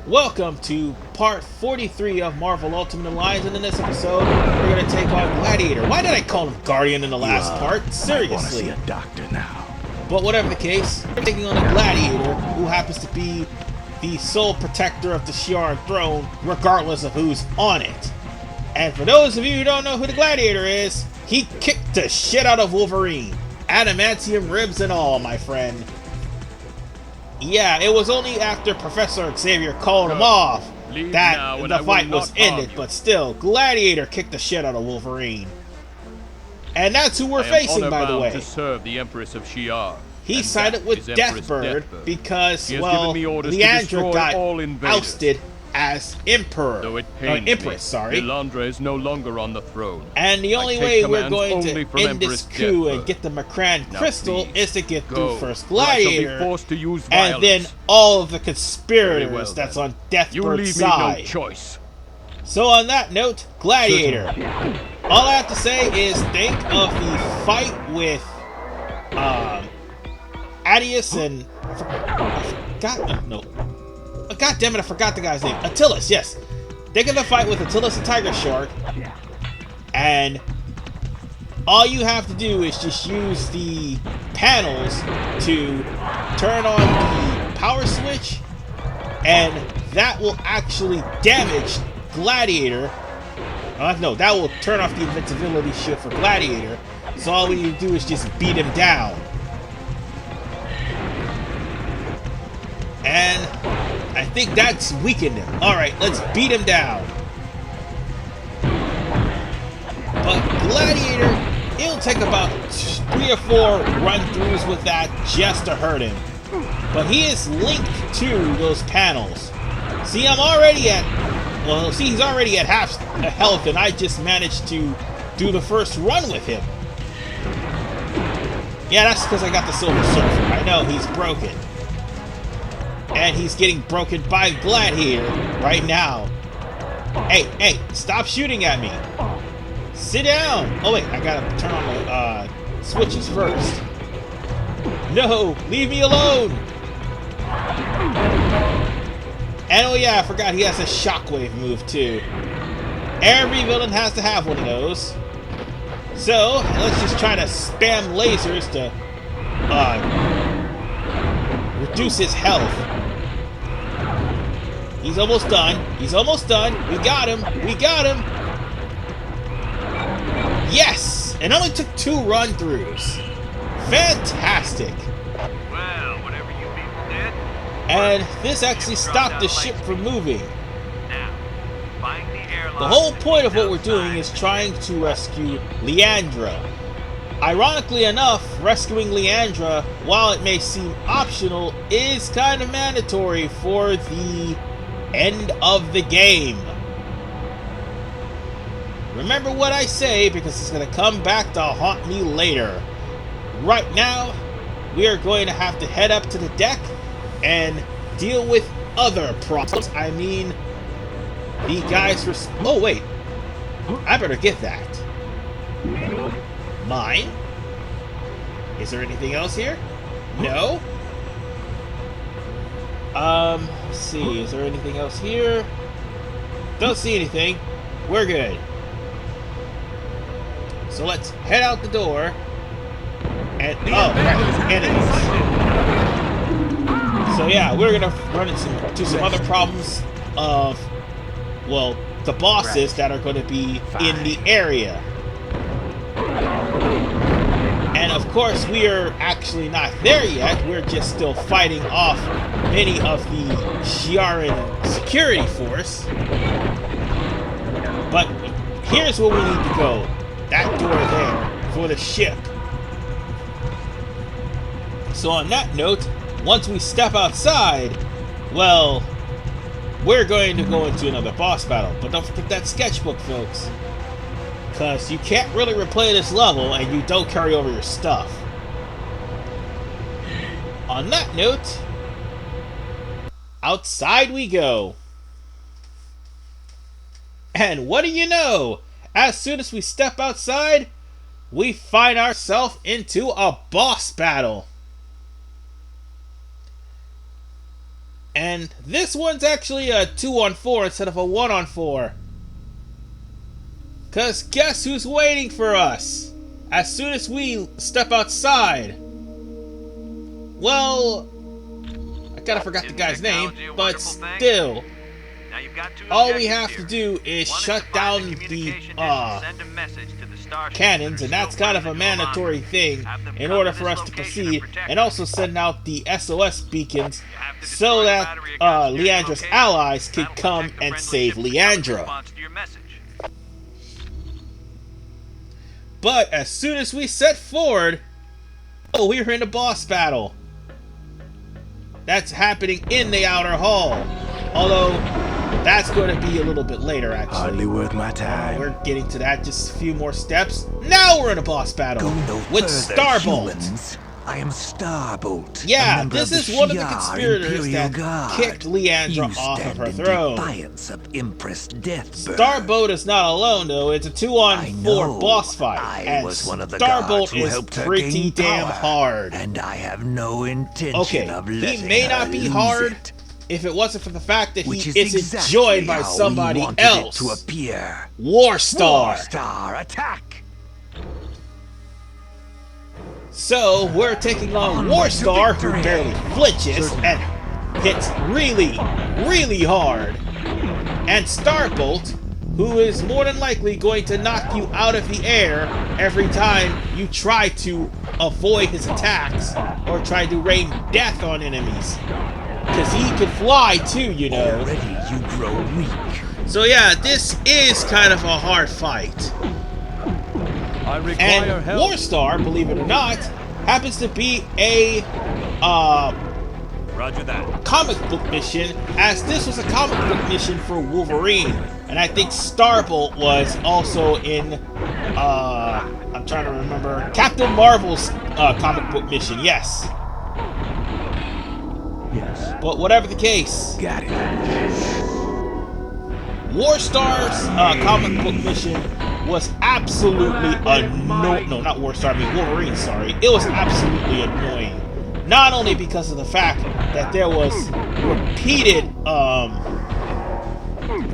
Welcome to part 43 of Marvel Ultimate Alliance, and in this episode, we're going to take on Gladiator. Why did I call him Guardian in the last part? Seriously. I want to see a doctor now. But whatever the case, we're taking on a Gladiator who happens to be the sole protector of the Shi'ar throne, regardless of who's on it. And for those of you who don't know who the Gladiator is, he kicked the shit out of Wolverine. Adamantium ribs and all, my friend. Yeah, it was only after Professor Xavier called him off that the fight was ended, but still, Gladiator kicked the shit out of Wolverine. And that's who we're facing, by the way. To serve the Empress of Shi'ar. He sided with Deathbird because, well, Liandra got ousted as Emperor. Empress, sorry. Liandra is no longer on the throne. And the only way we're going to end this coup and get the Macran crystal is to get through first Gladiator, and then all of the conspirators that's on Deathbird's side. No choice. So on that note, Gladiator. All I have to say is think of the fight with Adius and God damn it, I forgot the guy's name. Attilas, yes. Think of the fight with Attilas the Tiger Shark, and all you have to do is just use the panels to turn on the power switch, and that will actually damage Gladiator. No, that will turn off the invincibility shield for Gladiator, so all we need to do is just beat him down. And I think that's weakened him. Alright, let's beat him down. But Gladiator, it'll take about 3 or 4 run-throughs with that just to hurt him. But he is linked to those panels. See, I'm already at... Well, see, he's already at half health, and I just managed to do the first run with him. Yeah, that's because I got the Silver Surfer. I know, he's broken. And he's getting broken by Gladiator right now. Hey, stop shooting at me. Sit down. Oh, wait, I gotta turn on the switches first. No, leave me alone. And oh yeah, I forgot he has a shockwave move too. Every villain has to have one of those. So, let's just try to spam lasers to reduce his health. He's almost done. He's almost done. We got him. We got him. Yes! It only took 2 run-throughs. Fantastic. Well, whatever you people did. And this actually stopped the ship from moving. Now, find the airlock. The whole point of what we're doing is trying to rescue Liandra. Ironically enough, rescuing Liandra, while it may seem optional, is kind of mandatory for the end of the game. Remember what I say, because it's going to come back to haunt me later. Right now, we are going to have to head up to the deck and deal with other problems. I mean, the guys were... Oh, wait. I better get that. Mine? Is there anything else here? No? Let's see. Is there anything else here? Don't see anything. We're good. So let's head out the door. And, oh, right, enemies. So yeah, we're gonna run into some other problems of, well, the bosses that are going to be in the area. And of course, we are actually not there yet. We're just still fighting off many of the Shi'aran security force. But here's where we need to go. That door there for the ship. So on that note, once we step outside, well, we're going to go into another boss battle. But don't forget that sketchbook, folks. Because you can't really replay this level and you don't carry over your stuff. On that note, outside we go. And what do you know? As soon as we step outside, we find ourselves into a boss battle. And this one's actually a 2-on-4 instead of a 1-on-4. Cause guess who's waiting for us? As soon as we step outside. Well, I kinda forgot the guy's name, but still. Now you've got two all we objectives have to here. do is One shut to find down the communication dish and send a message to the starships cannons, that and are that's still kind of a running in mandatory Liandra. thing Have them in come order to for this us to location proceed, protect and them. also send out the S.O.S beacons You have to so destroy the that battery against your Liandra's location. allies could That'll come protect the and friendly save ships that come in Liandra. response to your message. But as soon as we set forward, oh, we're in a boss battle. That's happening in the outer hall. Although, that's going to be a little bit later, actually. Hardly worth my time. We're getting to that. Just a few more steps. Now we're in a boss battle Go no with further, Starbolt. humans. I am Starbolt. Yeah, a member this of is the one of the Shi'ar conspirators Imperial that Guard. kicked Liandra You off of stand her in throne. defiance of Empress Deathbird. Starbolt is not alone, though. It's a 2-on-4 know. boss fight. I and was one of the guards Starbolt who is helped her pretty gain damn power, hard. and I have no intention Okay, of he letting may her not be lose hard it. if it wasn't for the fact that Which he is isn't exactly joined by how somebody we wanted else. it to appear. Warstar. Warstar, attack! So, we're taking on Warstar, who barely flinches and hits really, really hard. And Starbolt, who is more than likely going to knock you out of the air every time you try to avoid his attacks or try to rain death on enemies. Because he can fly too, you know. Already you grow weak. So yeah, this is kind of a hard fight. I require And help. Warstar, believe it or not, happens to be a Roger that. comic book mission, as this was a comic book mission for Wolverine. And I think Starbolt was also in, I'm trying to remember, Captain Marvel's comic book mission, yes. Yes. But whatever the case, Got it. Warstar's comic book mission was absolutely annoying. No, not Warstar, I mean Wolverine, sorry. It was absolutely annoying. Not only because of the fact that there was repeated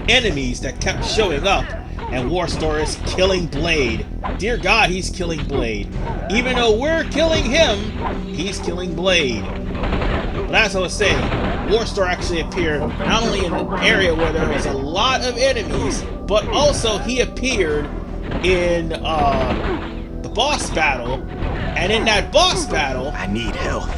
enemies that kept showing up, and Warstar is killing Blade. Dear God, he's killing Blade. Even though we're killing him, he's killing Blade. But as I was saying, Warstar actually appeared not only in an area where there was a lot of enemies, but also he appeared in the boss battle. And in that boss battle, I need health.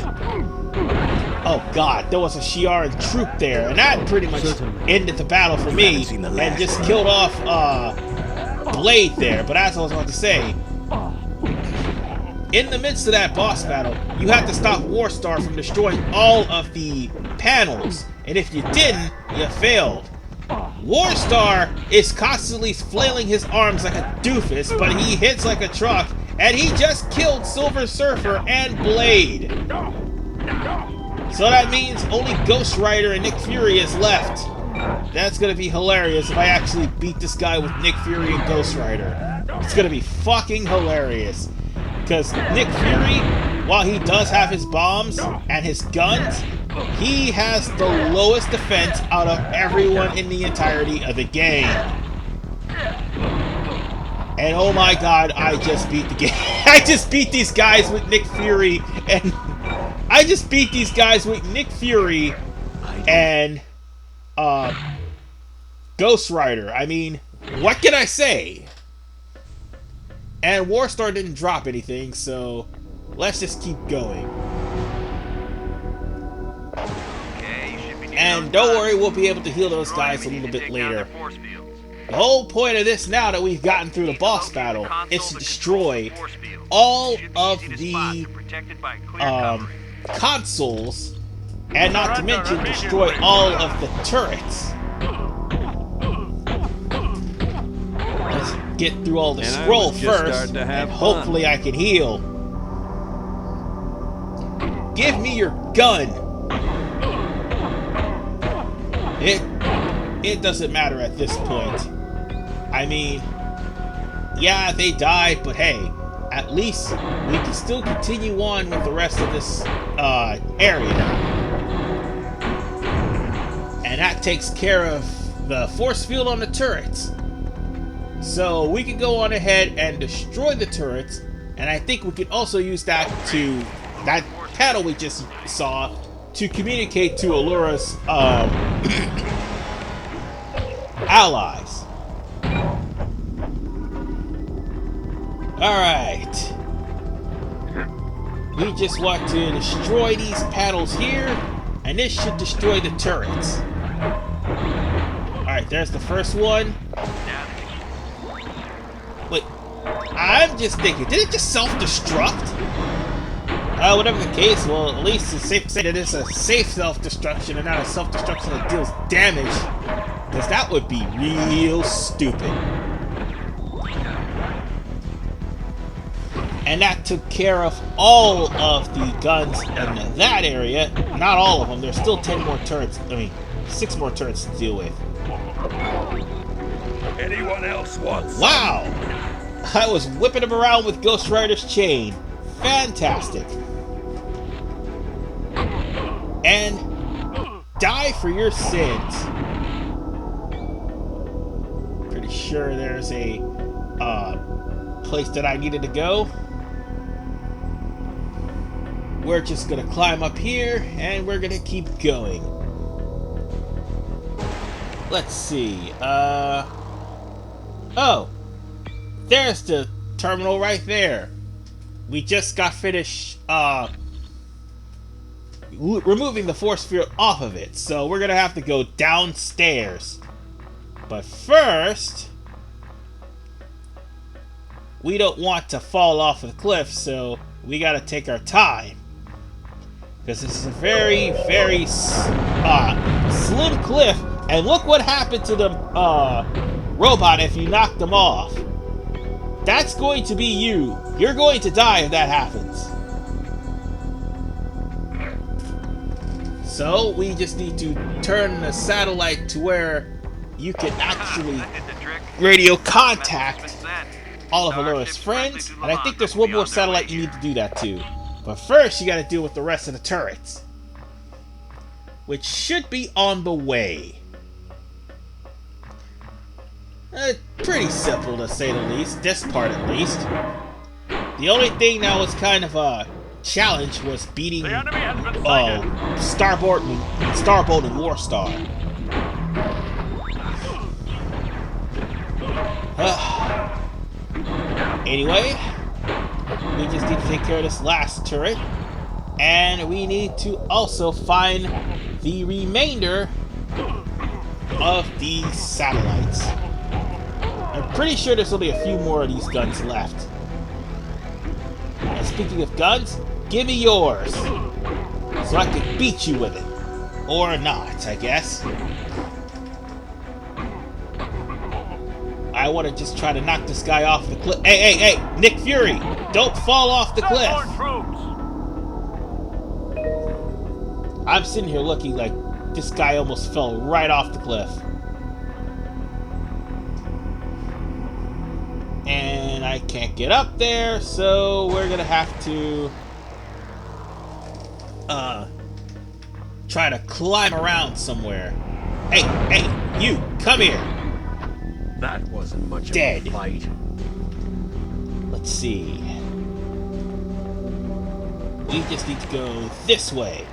oh God, there was a Shi'ar troop there, and that pretty much ended the battle for me, haven't seen the last and just one. killed off Blade there. But as I was about to say, in the midst of that boss battle, you have to stop Warstar from destroying all of the panels, and if you didn't, you failed. Warstar is constantly flailing his arms like a doofus, but he hits like a truck, and he just killed Silver Surfer and Blade. So that means only Ghost Rider and Nick Fury is left. That's gonna be hilarious if I actually beat this guy with Nick Fury and Ghost Rider. It's gonna be fucking hilarious. Because Nick Fury, while he does have his bombs and his guns, he has the lowest defense out of everyone in the entirety of the game. And oh my God, I just beat the game. I just beat these guys with Nick Fury, and I just beat these guys with Nick Fury and Ghost Rider. I mean, what can I say? And Warstar didn't drop anything, so let's just keep going. Okay, you should be near And those don't guns. worry, we'll be able to heal those Roy, guys a we need little to bit take down later. their force fields. The whole point of this, now that we've gotten through the boss battle, is to destroy all of the consoles, and not to mention destroy all of the turrets. Let's get through all the And I scroll was just first, starting to have and fun. hopefully I can heal. Give me your gun. It doesn't matter at this point. I mean, yeah, they died, but hey, at least we can still continue on with the rest of this area now. that takes care of the force field on the turrets. So we can go on ahead and destroy the turrets, and I think we can also use that panel we just saw to communicate to Allura's allies. Alright. We just want to destroy these panels here, and this should destroy the turrets. Alright, there's the first one. Wait, I'm just thinking, did it just self-destruct? Whatever the case, well, at least it's safe to say that it's a safe self-destruction and not a self-destruction that deals damage, because that would be real stupid. And that took care of all of the guns in that area. Not all of them. There's still 10 more turrets. I mean, 6 more turrets to deal with. Anyone else wants? Wow! I was whipping him around with Ghost Rider's chain. Fantastic. And die for your sins. Pretty sure there's a place that I needed to go. We're just gonna climb up here and we're gonna keep going. Let's see. Oh, there's the terminal right there. We just got finished removing the force field off of it, so we're gonna have to go downstairs. But first, we don't want to fall off of the cliff, so we gotta take our time, because this is a very, very slim cliff. And look what happened to the robot if you knock them off. That's going to be you. You're going to die if that happens. So we just need to turn the satellite to where you can actually radio contact all of Allura's friends. And I think there's one more satellite you need to do that to. But first you gotta deal with the rest of the turrets, which should be on the way. Pretty simple to say the least, this part at least. The only thing that was kind of a challenge was beating Starbolt and Warstar. Anyway, we just need to take care of this last turret, and we need to also find the remainder of these satellites. I'm pretty sure there's only a few more of these guns left. And speaking of guns, give me yours, so I can beat you with it. Or not, I guess. I want to just try to knock this guy off the cliff. Hey, Nick Fury, don't fall off the cliff. I'm sitting here looking like this guy almost fell right off the cliff. And I can't get up there, so we're gonna have to try to climb around somewhere. Hey, you, come here. That wasn't much Dead. of a fight. Let's see. We just need to go this way.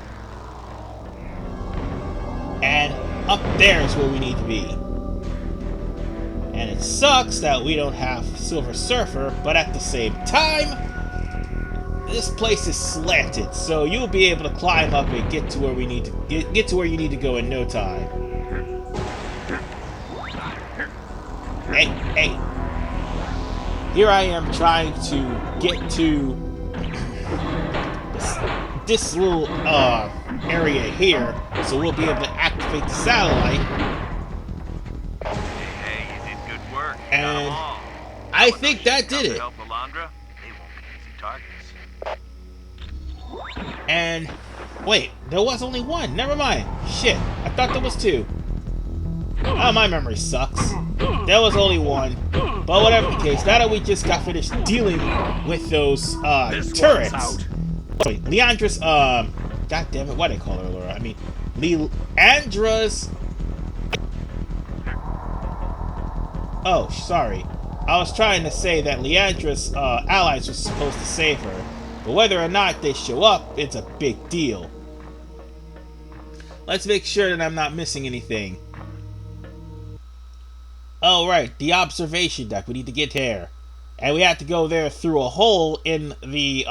And up there is where we need to be. And it sucks that we don't have Silver Surfer, but at the same time, this place is slanted, so you'll be able to climb up and get to where we need to get to where you need to go in no time. Hey. Here I am trying to get to this little area here, so we'll be able to activate the satellite. Hey, you did good work. And I think that did it. Help Liandra, they won't be easy targets. And wait, there was only one. Never mind. Shit, I thought there was two. Oh, my memory sucks. There was only one. But whatever the case, now that we just got finished dealing with those turrets. Wait, Liandra's God damn it, why did I call her Allura? I mean Liandra's Oh, sorry. I was trying to say that Liandra's allies were supposed to save her, but whether or not they show up, it's a big deal. Let's make sure that I'm not missing anything. Oh, right, the observation deck. We need to get there. And we have to go there through a hole in the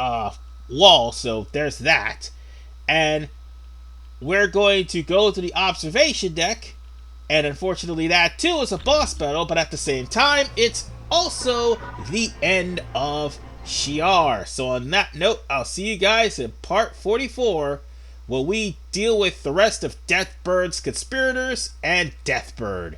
wall, so there's that. And we're going to go to the observation deck, and unfortunately that too is a boss battle, but at the same time, it's also the end of Shi'ar. So on that note, I'll see you guys in part 44, where we deal with the rest of Deathbird's conspirators and Deathbird.